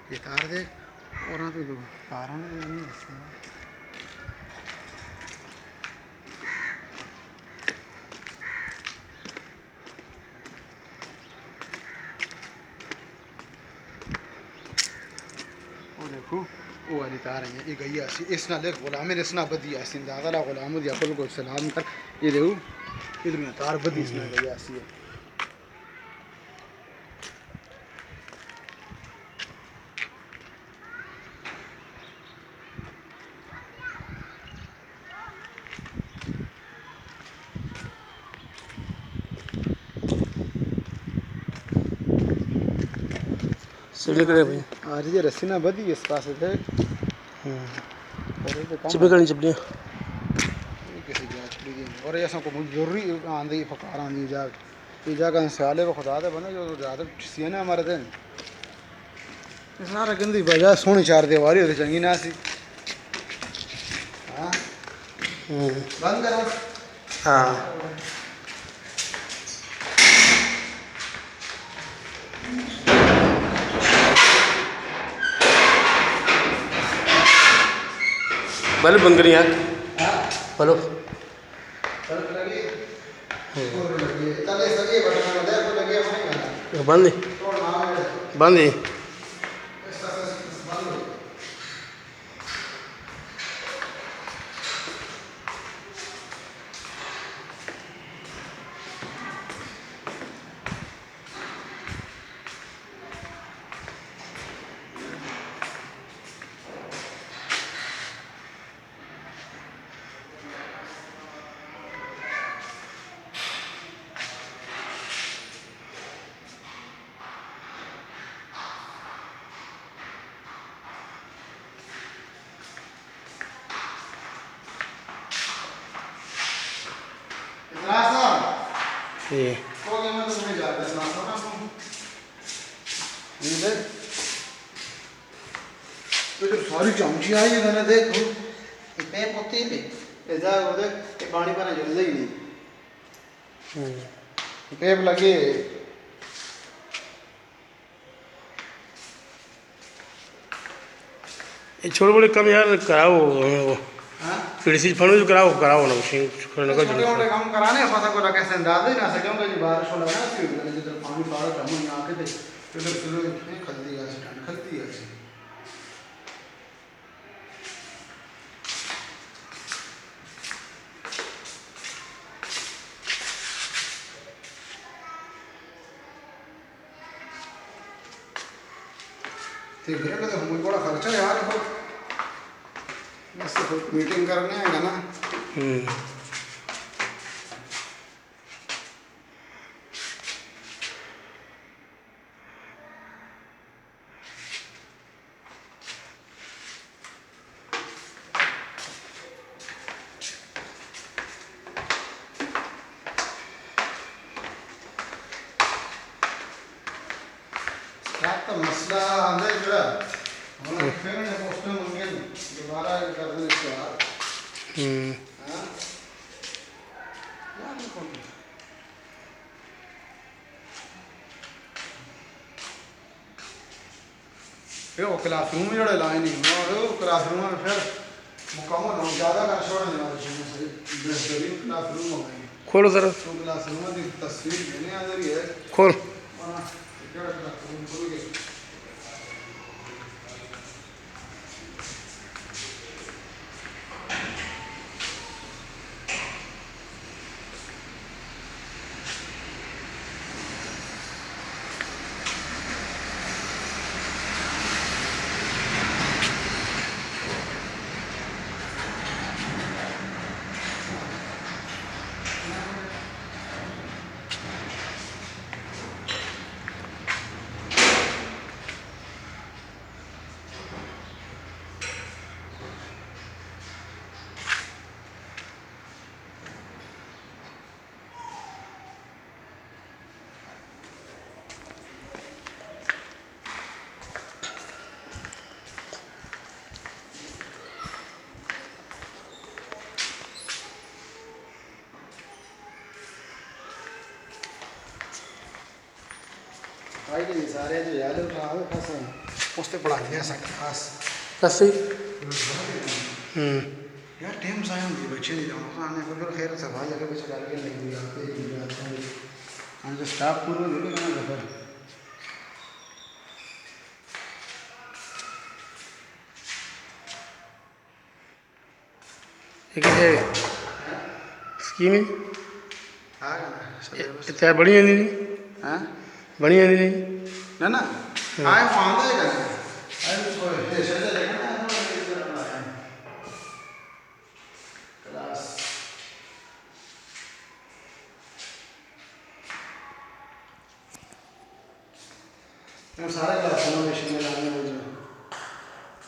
ये तार देख और तो दो तार नहीं देखो वो वाली तार है ये गई आसी इसना देख गुलाम ने इसना बदी आसी दादा गुलाम दिया कुल को सलाम कर ये देखो इधर में तार बदी इसना गई आसी है सिले करे भाई आज ये रस्सी ना बदी इस पास से चिपकनी चिपलियाँ किसी जांच लीजिए और ऐसा को मुझे जरूरी आंधी फकार आंधी जाग ये जाकर साले को खुदा दे बना जो ज़्यादा सीने हमारे दिन सारा गंदी बजा सोनी चार दीवारी होती चंगी ना सी हाँ बंद करो हाँ बल्ब बंद करिए बल्ब बंद बंद ये तो जो सारी चमची आई है ना देख पे पोती पे ऐसा हो देख ये पानी पर जल ही नहीं पेप लगे ये छोटे बड़े कम यार कराओ वो हाँ कृषि फंड जो कराओ कराओ ना मशीन करने का छोटे मोटे काम कराने पता को कैसे अंदाज ही ना सकेंगे जी बारिश वाला ना जिधर पानी पारा कम यहाँ के थे उधर शुरू में खलती है ठंड खलती है तो फिर तो मुझे बड़ा खर्चा यार बस तो मीटिंग करने आएगा ना क्या तो मसला अंदर जुड़ा हमारा फिर ने पोस्ट में मंगे दोबारा कर देने इसके बाद हाँ यार कौन फिर वो क्लासरूम में जोड़े लाए नहीं वो क्लासरूम में फिर मुकाम ना ज़्यादा कर छोड़ने वाले चाहिए सही बेहतरीन क्लासरूम हो गए खोलो जरा तो क्लासरूम की तस्वीर मैंने आ रही है खोल क्लासरूम खुल गए भाई सारे जो याद है फंसे ਉਸ ਤੇ ਪੜ੍ਹਾਉਂਦੇ ਆ ਸਾਡੇ ਖਾਸ ਅਸੀਂ ਹੂੰ ਯਾਰ ਟਾਈਮ ਜ਼ਾਇਆ ਹੁੰਦੀ ਬੱਚੇ ਦੀ ਜਾਣਾ ਖਾਣੇ ਫਿਰ ਖੈਰ ਸਵਾਲ ਅਗੇ ਬੱਚੇ ਗੱਲ ਨਹੀਂ ਹੋਈ ਆਪੇ ਹੀ ਜਾਤਾ ਹੈ ਹਾਂ ਜੋ ਸਟਾਫ ਪੂਰਾ ਹੋ ਗਿਆ ਨਾ ਫਿਰ ਇਹ ਕਿਥੇ ਸਕੀਮ ਹੈ ਆ ਗਿਆ ਇਹ ਤਿਆਰ ਬਣੀ ਜਾਂਦੀ ਨਹੀਂ ਹਾਂ ਬਣੀ ਜਾਂਦੀ ਨਹੀਂ ਨਾ ਨਾ ਆਏ ਆਉਂਦਾ ਹੈ ਗੱਲ ਆਏ ਕੋਈ ਇਹ ਸ਼ਰਤ ਦੇਖਣਾ क्लास सारा क्लास में मशीन में लाने